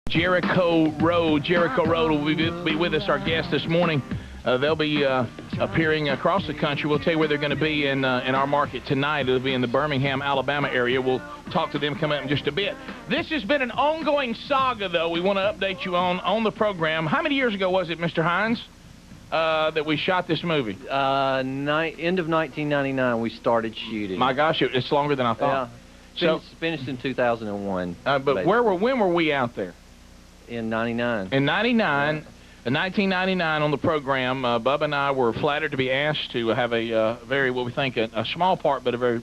Jericho Road will be with us, our guest this morning. They'll be appearing across the country. We'll tell you where they're going to be in our market tonight. It'll be in the Birmingham, Alabama area. We'll talk to them coming up in just a bit. This has been an ongoing saga, though. We want to update you on the program. How many years ago was it, Mr. Hines, that we shot this movie? End of 1999, we started shooting. My gosh, it's longer than I thought. Yeah, finished in 2001. But when were we out there? In 99. In 99, in 1999 on the program, Bubba and I were flattered to be asked to have a very, what we think, a small part, but a very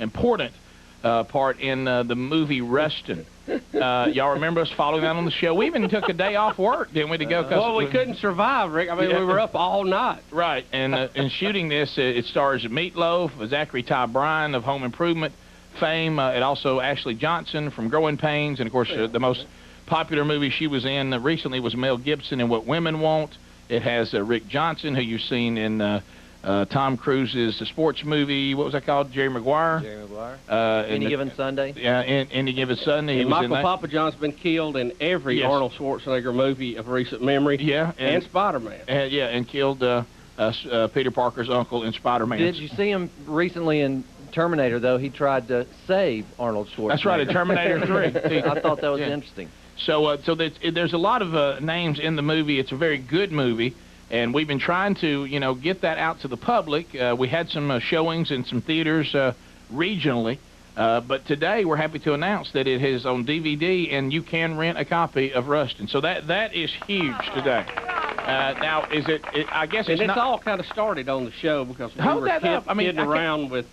important part in the movie Rustin. Y'all remember us following that on the show? We even took a day off work, didn't we, to go? Well, we couldn't survive, Rick. I mean, we were up all night. Right, and in shooting this, it stars Meat Loaf, Zachary Ty Bryan of Home Improvement fame. It also Ashley Johnson from Growing Pains, and of course the most popular movie she was in recently was Mel Gibson in What Women Want. It has Rick Johnson, who you've seen in Tom Cruise's sports movie. What was that called? Jerry Maguire? Jerry Maguire. Any Given Sunday? Yeah, Any Given Sunday. And Michael Papa John's been killed in every Arnold Schwarzenegger movie of recent memory. Yeah. And Spider-Man. And killed Peter Parker's uncle in Spider-Man. Did you see him recently in Terminator, though? He tried to save Arnold Schwarzenegger. That's right, in Terminator 3. I thought that was interesting. So there's a lot of names in the movie. It's a very good movie, and we've been trying to, get that out to the public. We had some showings in some theaters regionally, but today we're happy to announce that it is on DVD, and you can rent a copy of Rustin. So that is huge today. Now, I guess it's not... all kind of started on the show because we were kidding around with...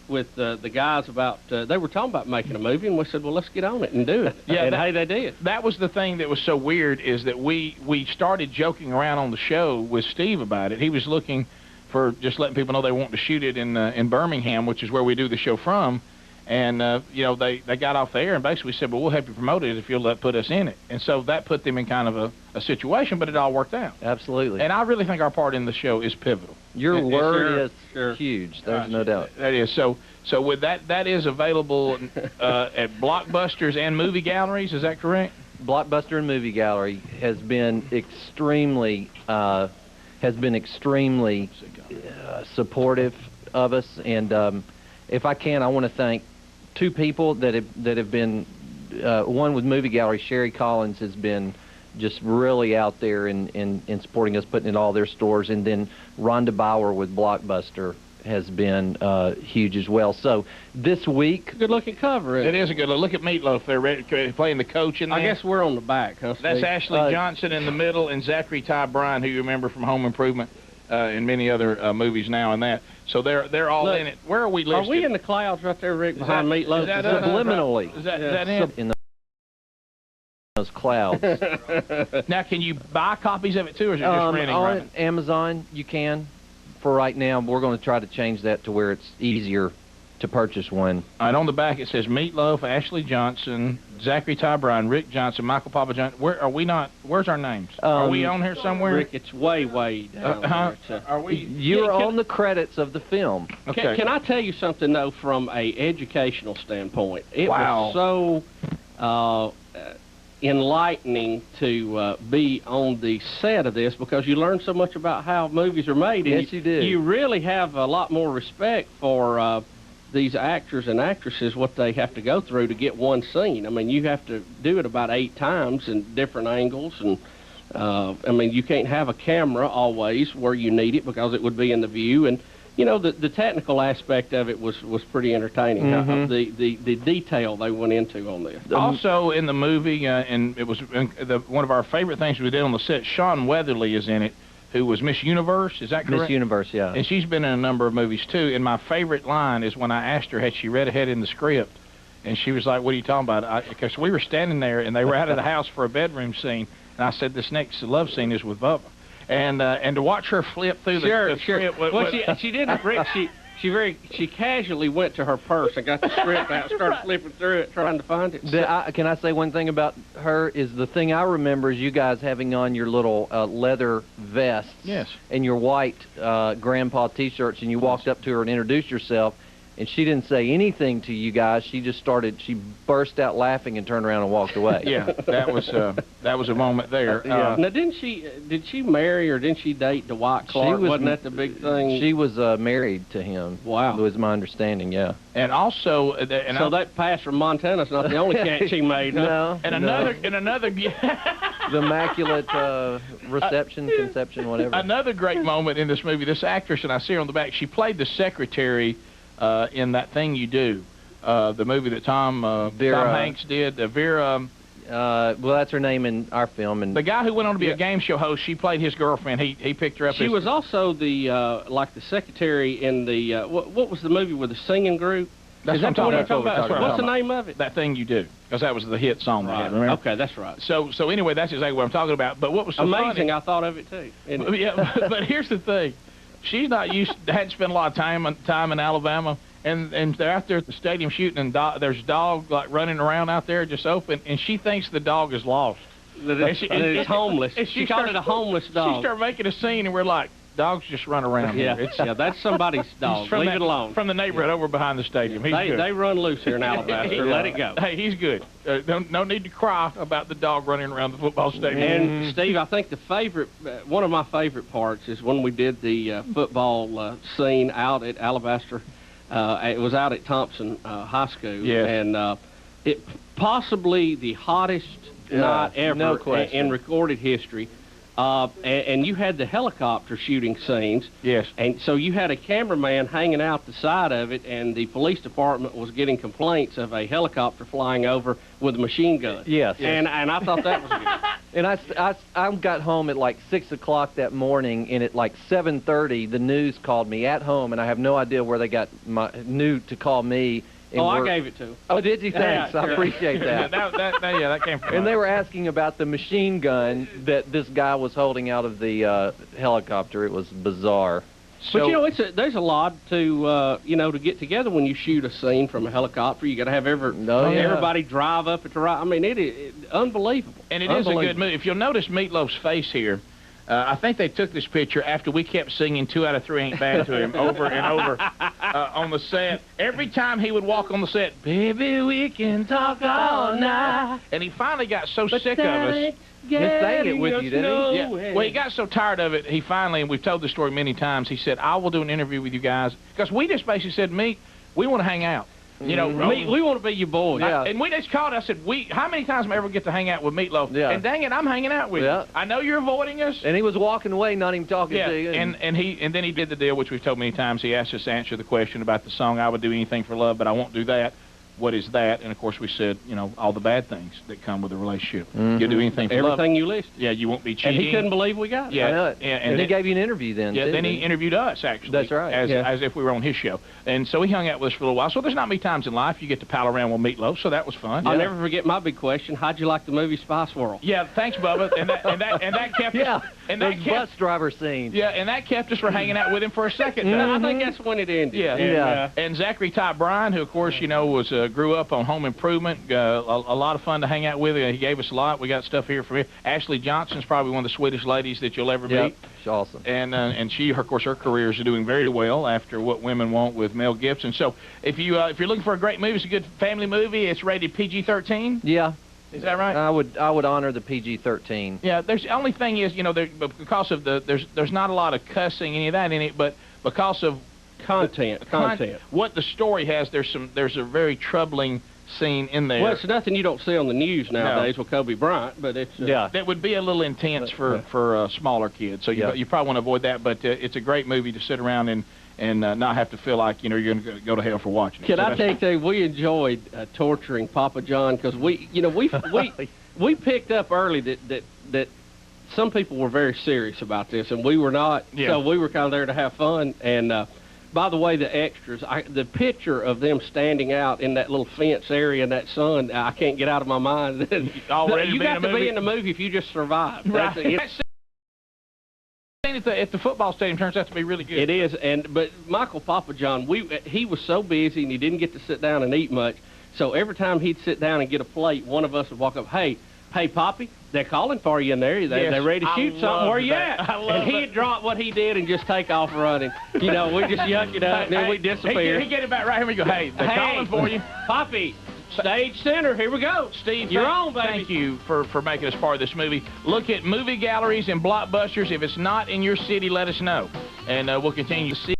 with the guys about, they were talking about making a movie, and we said, well, let's get on it and do it. Yeah, and hey, they did. That was the thing that was so weird, is that we started joking around on the show with Steve about it. He was looking for just letting people know they want to shoot it in Birmingham, which is where we do the show from. And, they got off the air and basically said, well, we'll help you promote it if you'll put us in it. And so that put them in kind of a situation, but it all worked out. Absolutely. And I really think our part in the show is pivotal. Your word is huge. There's no doubt. That is. So with that is available at Blockbusters and movie galleries. Is that correct? Blockbuster and Movie Gallery has been extremely supportive of us. And if I can, I want to thank two people that have been. One with Movie Gallery, Sherry Collins has been just really out there in supporting us, putting in all their stores, and then Rhonda Bauer with Blockbuster has been huge as well. So this week, good-looking cover. It is a good look. Look at Meat Loaf there, playing the coach in there. I guess we're on the back, huh, Steve? That's Ashley Johnson in the middle, and Zachary Ty Bryan, who you remember from Home Improvement and many other movies now and that. So they're all in it. Where are we listed? Are we in the clouds right there, Rick, behind Meat Loaf? Subliminally. Is that it? In those clouds. Now, can you buy copies of it too, or is it just renting? On Amazon, you can. For right now, we're going to try to change that to where it's easier to purchase one. All right, on the back it says Meat Loaf, Ashley Johnson, Zachary Ty Bryan, Rick Johnson, Michael Papa Johnson. Where are we not? Where's our names? Are we on here somewhere? Rick, it's way down there. Are we? You're on the credits of the film. Okay. Can I tell you something though, from a educational standpoint? It was so enlightening to be on the set of this, because you learn so much about how movies are made. And yes, you do. You really have a lot more respect for these actors and actresses, what they have to go through to get one scene. I mean, you have to do it about 8 times in different angles, and I mean, you can't have a camera always where you need it because it would be in the view. And the technical aspect of it was pretty entertaining. The detail they went into on this. Also in the movie, and it was one of our favorite things we did on the set, Shawn Weatherly is in it, who was Miss Universe. Is that correct? Miss Universe, yeah. And she's been in a number of movies too. And my favorite line is when I asked her, had she read ahead in the script, and she was like, what are you talking about? Because we were standing there and they were out of the house for a bedroom scene, and I said, this next love scene is with Bubba. And to watch her flip through the script. Well, she didn't, Rick. She casually went to her purse and got the script out and started flipping through it, trying to find it. Can I say one thing about her? Is the thing I remember is you guys having on your little leather vests. Yes. And your white grandpa T-shirts, and you walked up to her and introduced yourself, and she didn't say anything to you guys. She burst out laughing and turned around and walked away. Yeah, that was a moment there. Now, did she marry or didn't she date Dwight Clark? Wasn't that the big thing? She was married to him. Wow. Was my understanding, yeah. And also, so that pass from Montana's not the only catch she made, huh? No. And another the immaculate reception, conception, whatever. Another great moment in this movie. This actress, and I see her on the back. She played the secretary in That Thing You Do, the movie that Tom Hanks did. Vera. Well, that's her name in our film. And the guy who went on to be a game show host, she played his girlfriend. He picked her up. She was also the like the secretary in the what was the movie with the singing group? That's what I'm talking about. What's the name of it? That Thing You Do, because that was the hit song they had. Remember? Okay, that's right. So anyway, that's exactly what I'm talking about. But what was so amazing? funny, I thought of it too. Yeah, but here's the thing: she's not hadn't spent a lot of time in Alabama. And they're out there at the stadium shooting, and there's a dog like running around out there just open, and she thinks the dog is lost. That it's homeless. She called it a homeless dog. She started making a scene, and we're like, dogs just run around here. Yeah, that's somebody's dog. Leave it alone. From the neighborhood over behind the stadium. He's good. They run loose here in Alabama. Let it go. Hey, he's good. No need to cry about the dog running around the football stadium. And Steve, I think one of my favorite parts is when we did the football scene out at Alabaster. It was out at Thompson High School, and it possibly the hottest night ever in recorded history. And you had the helicopter shooting scenes. Yes. And so you had a cameraman hanging out the side of it, and the police department was getting complaints of a helicopter flying over with a machine gun. Yes. And I thought that was good. And I got home at like 6 o'clock that morning, and at like 7:30, the news called me at home, and I have no idea where they knew to call me. I gave it to him. Oh, did you? Thanks. I appreciate that. that came from And they were asking about the machine gun that this guy was holding out of the helicopter. It was bizarre. But there's a lot to to get together when you shoot a scene from a helicopter. You got to have everybody drive up at the right. I mean, it is unbelievable. And it is a good movie. If you'll notice Meat Loaf's face here. I think they took this picture after we kept singing 2 Out of 3 Ain't Bad to him over and over on the set. Every time he would walk on the set, baby, we can talk all night. And he finally got so sick of us. He sang it with you, didn't he? Yeah. Well, he got so tired of it, he finally, and we've told the story many times, he said, I will do an interview with you guys. Because we just basically said, Meat, we want to hang out. You know, we want to be your boys. Yeah. And we just called. I said, how many times am I ever get to hang out with Meat Loaf? Yeah. And dang it, I'm hanging out with you. I know you're avoiding us. And he was walking away, not even talking to you. And then he did the deal, which we've told many times. He asked us to answer the question about the song, I Would Do Anything for Love, but I Won't Do That. What is that? And, of course, we said, all the bad things that come with a relationship. You'll do anything for love. Everything you listed. Yeah, you won't be cheating. And he couldn't believe we got it. Yeah. And he gave you an interview then, Yeah, too, then he interviewed us, actually. That's right. As if we were on his show. And so he hung out with us for a little while. So there's not many times in life you get to pal around with Meat Loaf, so that was fun. I'll never forget my big question. How'd you like the movie Spice World? Yeah, thanks, Bubba. And that kept us... And those bus driver scenes. Yeah, and that kept us from hanging out with him for a second. I think that's when it ended. Yeah. And Zachary Ty Bryan, who, of course, was grew up on Home Improvement, a lot of fun to hang out with. He gave us a lot. We got stuff here from him. Ashley Johnson's probably one of the sweetest ladies that you'll ever meet. She's awesome. And she, of course, her career is doing very well after What Women Want with Mel Gibson. So if you're looking for a great movie, it's a good family movie. It's rated PG-13. Yeah. Is that right? I would honor the PG-13. Yeah. The only thing is, because of there's not a lot of cussing, any of that in it, but because of content. What the story has, there's a very troubling scene in there. Well, it's nothing you don't see on the news nowadays with Kobe Bryant, but it's that would be a little intense for smaller kids. So you probably want to avoid that. But it's a great movie to sit around and not have to feel like you're going to go to hell for watching it. Can I tell you, we enjoyed torturing Papa John because we picked up early that some people were very serious about this and we were not. Yeah. So we were kind of there to have fun. And by the way, the extras, the picture of them standing out in that little fence area in that sun, I can't get out of my mind. You got to be in the movie if you just survive. Right. At the football stadium turns out to be really good. It is, but Michael Papa John, he was so busy and he didn't get to sit down and eat much. So every time he'd sit down and get a plate, one of us would walk up, hey, hey, Poppy, they're calling for you in there. They're ready to shoot something. Where you at? And he'd drop what he did and just take off running. You know, we just yuck it up, and then we disappear. He get it back right here. We go, hey, they're calling for you. Poppy, stage center, here we go. Steve, you're on, baby. Thank you for making us part of this movie. Look at movie galleries and blockbusters. If it's not in your city, let us know. And we'll continue to see.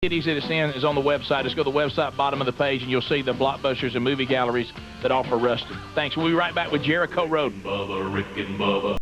Cities that it's in is on the website. Just go to the website, bottom of the page, and you'll see the blockbusters and movie galleries that offer Rustin. Thanks. We'll be right back with Jericho Road. Bubba, Rick and Bubba.